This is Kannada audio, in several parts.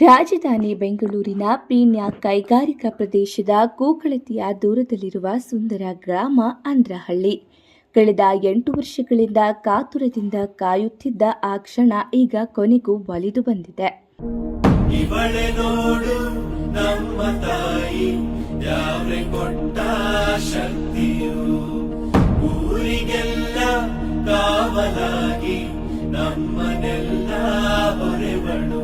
ರಾಜಧಾನಿ ಬೆಂಗಳೂರಿನ ಪೀಣ್ಯ ಕೈಗಾರಿಕಾ ಪ್ರದೇಶದ ಕೂಗಳತೆಯ ದೂರದಲ್ಲಿರುವ ಸುಂದರ ಗ್ರಾಮ ಅಂದ್ರಹಳ್ಳಿ. ಕಳೆದ 8 ವರ್ಷಗಳಿಂದ ಕಾತುರದಿಂದ ಕಾಯುತ್ತಿದ್ದ ಆ ಕ್ಷಣ ಈಗ ಕೊನೆಗೂ ಒಲಿದು ಬಂದಿದೆ. ಇವಳೆ ನೋಡು ನಮ್ಮ ತಾಯಿ, ಯಾವ್ರೆ ಕೊಟ್ಟ ಶಕ್ತಿಯು, ಊರಿಗೆಲ್ಲ ಕಾವಲಾಗಿ ನಮ್ಮನೆಲ್ಲ ಹೊರೆವಳು.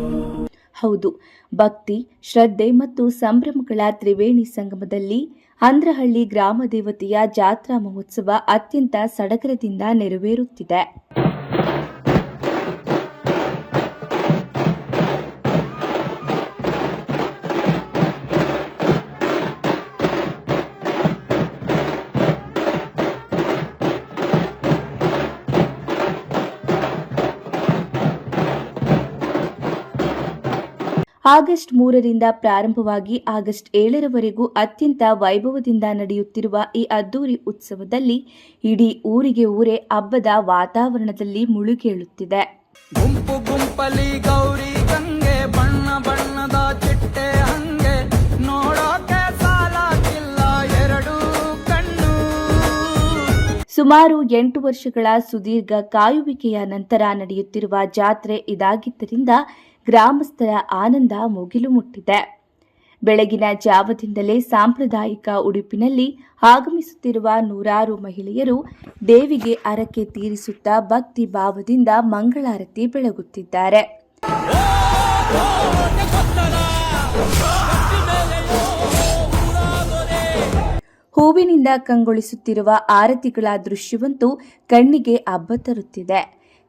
ಹೌದು, ಭಕ್ತಿ, ಶ್ರದ್ಧೆ ಮತ್ತು ಸಂಭ್ರಮಗಳ ತ್ರಿವೇಣಿ ಸಂಗಮದಲ್ಲಿ ಅಂದ್ರಹಳ್ಳಿ ಗ್ರಾಮ ದೇವತೆಯ ಜಾತ್ರಾ ಮಹೋತ್ಸವ ಅತ್ಯಂತ ಸಡಗರದಿಂದ ನೆರವೇರುತ್ತಿದೆ. ಆಗಸ್ಟ್ 3ರಿಂದ ಪ್ರಾರಂಭವಾಗಿ ಆಗಸ್ಟ್ 7ರವರೆಗೂ ಅತ್ಯಂತ ವೈಭವದಿಂದ ನಡೆಯುತ್ತಿರುವ ಈ ಅದ್ದೂರಿ ಉತ್ಸವದಲ್ಲಿ ಇಡೀ ಊರಿಗೆ ಊರೇ ಹಬ್ಬದ ವಾತಾವರಣದಲ್ಲಿ ಮುಳುಗೇಳುತ್ತಿದೆ. ಗುಂಪು ಗುಂಪಲಿ ಗೌರಿ ಗಂಗೆ, ಬಣ್ಣ ಬಣ್ಣದ ಚಿಟ್ಟೆ ಹಂಗೆ, ನೋಡೋಕೆ ಸಾಲಾಗಿಲ್ಲ ಎರಡು ಕಣ್ಣು. ಸುಮಾರು 8 ವರ್ಷಗಳ ಸುದೀರ್ಘ ಕಾಯುವಿಕೆಯ ನಂತರ ನಡೆಯುತ್ತಿರುವ ಜಾತ್ರೆ ಇದಾಗಿದ್ದರಿಂದ ಗ್ರಾಮಸ್ಥರ ಆನಂದ ಮುಗಿಲು ಮುಟ್ಟಿದೆ. ಬೆಳಗಿನ ಜಾವದಿಂದಲೇ ಸಾಂಪ್ರದಾಯಿಕ ಉಡುಪಿನಲ್ಲಿ ಆಗಮಿಸುತ್ತಿರುವ ನೂರಾರು ಮಹಿಳೆಯರು ದೇವಿಗೆ ಹರಕೆ ತೀರಿಸುತ್ತಾ ಭಕ್ತಿ ಭಾವದಿಂದ ಮಂಗಳಾರತಿ ಬೆಳಗುತ್ತಿದ್ದಾರೆ. ಹೂವಿನಿಂದ ಕಂಗೊಳಿಸುತ್ತಿರುವ ಆರತಿಗಳ ದೃಶ್ಯವಂತೂ ಕಣ್ಣಿಗೆ ಹಬ್ಬ ತರುತ್ತಿದೆ.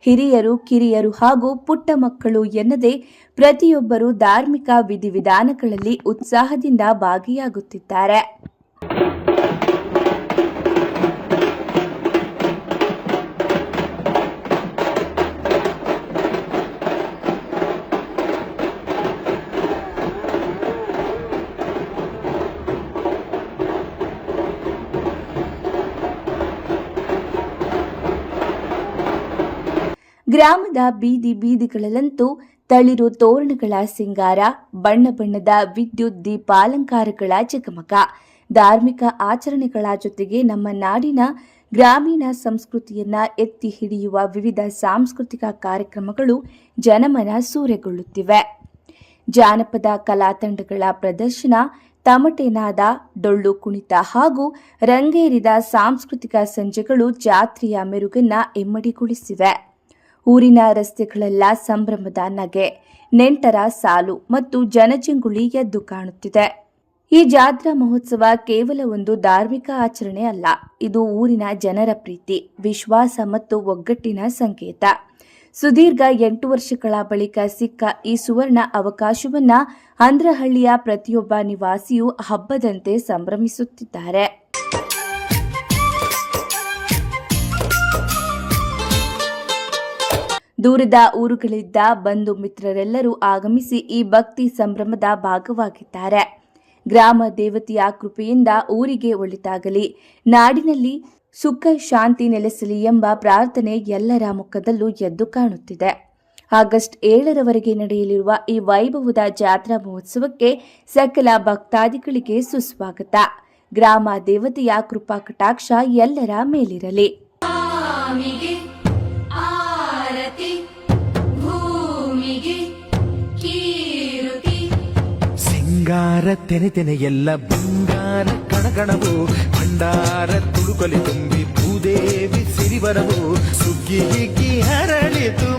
ಹಿರಿಯರು, ಕಿರಿಯರು ಹಾಗೂ ಪುಟ್ಟ ಮಕ್ಕಳು ಎನ್ನದೆ ಪ್ರತಿಯೊಬ್ಬರೂ ಧಾರ್ಮಿಕ ವಿಧಿವಿಧಾನಗಳಲ್ಲಿ ಉತ್ಸಾಹದಿಂದ ಭಾಗಿಯಾಗುತ್ತಿದ್ದಾರೆ. ಗ್ರಾಮದ ಬೀದಿ ಬೀದಿಗಳಲ್ಲಂತೂ ತಳಿರು ತೋರಣಗಳ ಸಿಂಗಾರ, ಬಣ್ಣ ಬಣ್ಣದ ವಿದ್ಯುತ್ ದೀಪಾಲಂಕಾರಗಳ ಜಗಮಗ, ಧಾರ್ಮಿಕ ಆಚರಣೆಗಳ ಜೊತೆಗೆ ನಮ್ಮ ನಾಡಿನ ಗ್ರಾಮೀಣ ಸಂಸ್ಕೃತಿಯನ್ನ ಎತ್ತಿ ಹಿಡಿಯುವ ವಿವಿಧ ಸಾಂಸ್ಕೃತಿಕ ಕಾರ್ಯಕ್ರಮಗಳು ಜನಮನ ಸೂರೆಗೊಳ್ಳುತ್ತಿವೆ. ಜಾನಪದ ಕಲಾ ತಂಡಗಳ ಪ್ರದರ್ಶನ, ತಮಟೆನಾದ, ಡೊಳ್ಳು ಕುಣಿತ ಹಾಗೂ ರಂಗೇರಿದ ಸಾಂಸ್ಕೃತಿಕ ಸಂಜೆಗಳು ಜಾತ್ರೆಯ ಮೆರುಗನ್ನ ಇಮ್ಮಡಿಗೊಳಿಸಿವೆ. ಊರಿನ ರಸ್ತೆಗಳೆಲ್ಲ ಸಂಭ್ರಮದ ನಗೆ, ನೆಂಟರ ಸಾಲು ಮತ್ತು ಜನಜಂಗುಳಿ ಎದ್ದು ಕಾಣುತ್ತಿದೆ. ಈ ಜಾತ್ರಾ ಮಹೋತ್ಸವ ಕೇವಲ ಒಂದು ಧಾರ್ಮಿಕ ಆಚರಣೆ ಅಲ್ಲ, ಇದು ಊರಿನ ಜನರ ಪ್ರೀತಿ, ವಿಶ್ವಾಸ ಮತ್ತು ಒಗ್ಗಟ್ಟಿನ ಸಂಕೇತ. ಸುದೀರ್ಘ 8 ವರ್ಷಗಳ ಬಳಿಕ ಸಿಕ್ಕ ಈ ಸುವರ್ಣ ಅವಕಾಶವನ್ನ ಅಂದ್ರಹಳ್ಳಿಯ ಪ್ರತಿಯೊಬ್ಬ ನಿವಾಸಿಯೂ ಹಬ್ಬದಂತೆ ಸಂಭ್ರಮಿಸುತ್ತಿದ್ದಾರೆ. ದೂರದ ಊರುಗಳಿದ್ದ ಬಂಧು ಮಿತ್ರರೆಲ್ಲರೂ ಆಗಮಿಸಿ ಈ ಭಕ್ತಿ ಸಂಭ್ರಮದ ಭಾಗವಾಗಿದ್ದಾರೆ. ಗ್ರಾಮ ದೇವತೆಯ ಕೃಪೆಯಿಂದ ಊರಿಗೆ ಒಳಿತಾಗಲಿ, ನಾಡಿನಲ್ಲಿ ಸುಖ ಶಾಂತಿ ನೆಲೆಸಲಿ ಎಂಬ ಪ್ರಾರ್ಥನೆ ಎಲ್ಲರ ಮುಖದಲ್ಲೂ ಎದ್ದು ಕಾಣುತ್ತಿದೆ. ಆಗಸ್ಟ್ 7ರವರೆಗೆ ನಡೆಯಲಿರುವ ಈ ವೈಭವದ ಜಾತ್ರಾ ಮಹೋತ್ಸವಕ್ಕೆ ಸಕಲ ಭಕ್ತಾದಿಗಳಿಗೆ ಸುಸ್ವಾಗತ. ಗ್ರಾಮ ದೇವತೆಯ ಕೃಪಾ ಕಟಾಕ್ಷ ಎಲ್ಲರ ಮೇಲಿರಲಿ. ಸಿಂಗಾರ ತೆನೆ ತೆನೆ ಎಲ್ಲ ಬಂಗಾರ ಕಣಕಣವು, ಭಂಡಾರ ತುಳುಕಲಿ ತುಂಬಿ ಭೂದೇವಿ ಸಿರಿವರವು, ಸುಗ್ಗಿ ಹಿಗ್ಗಿ ಹರಳಿತು